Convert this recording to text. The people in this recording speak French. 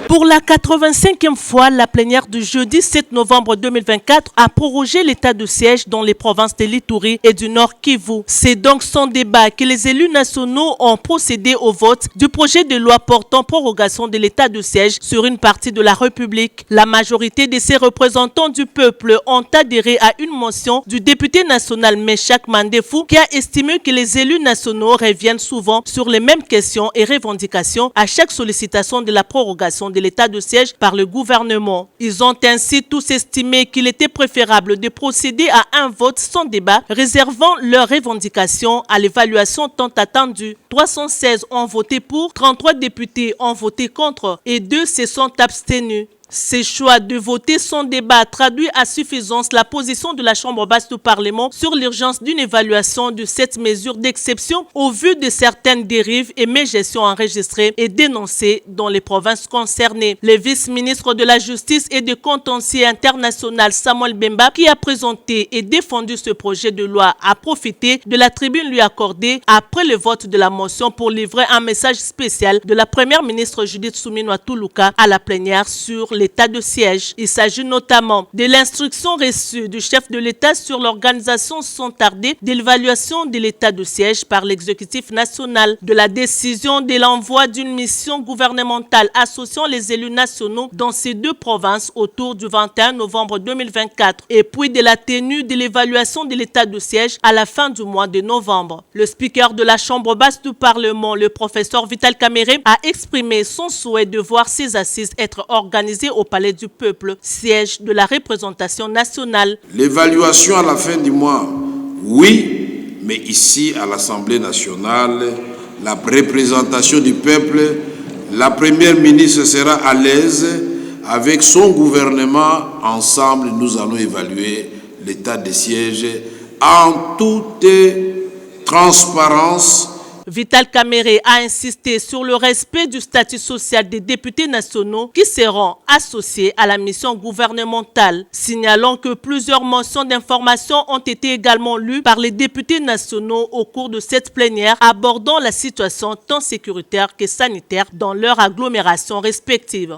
Pour la 85e fois, la plénière du jeudi 7 novembre 2024 a prorogé l'état de siège dans les provinces de l'Ituri et du Nord Kivu. C'est donc sans débat que les élus nationaux ont procédé au vote du projet de loi portant prorogation de l'état de siège sur une partie de la République. La majorité de ces représentants du peuple ont adhéré à une motion du député national Meshak Mandefou qui a estimé que les élus nationaux reviennent souvent sur les mêmes questions et revendications à chaque sollicitation de la prorogation de l'état de siège par le gouvernement. Ils ont ainsi tous estimé qu'il était préférable de procéder à un vote sans débat, réservant leurs revendications à l'évaluation tant attendue. 316 ont voté pour, 33 députés ont voté contre et 2 se sont abstenus. Ces choix de voter sans débat traduit à suffisance la position de la Chambre basse du Parlement sur l'urgence d'une évaluation de cette mesure d'exception au vu de certaines dérives et mégestions enregistrées et dénoncées dans les provinces concernées. Le vice-ministre de la Justice et du Contentieux international Samuel Bemba, qui a présenté et défendu ce projet de loi, a profité de la tribune lui accordée après le vote de la motion pour livrer un message spécial de la première ministre Judith Suminwa Tuluka à la plénière sur l'état de siège. Il s'agit notamment de l'instruction reçue du chef de l'État sur l'organisation sans tarder de l'évaluation de l'état de siège par l'exécutif national, de la décision de l'envoi d'une mission gouvernementale associant les élus nationaux dans ces deux provinces autour du 21 novembre 2024 et puis de la tenue de l'évaluation de l'état de siège à la fin du mois de novembre. Le speaker de la Chambre basse du Parlement, le professeur Vital Kamerhe, a exprimé son souhait de voir ces assises être organisées au Palais du Peuple, siège de la représentation nationale. L'évaluation à la fin du mois, oui, mais ici à l'Assemblée nationale, la représentation du peuple, la première ministre sera à l'aise avec son gouvernement. Ensemble, nous allons évaluer l'état des sièges en toute transparence. Vital Kamerhe a insisté sur le respect du statut social des députés nationaux qui seront associés à la mission gouvernementale, signalant que plusieurs motions d'information ont été également lues par les députés nationaux au cours de cette plénière abordant la situation tant sécuritaire que sanitaire dans leurs agglomérations respectives.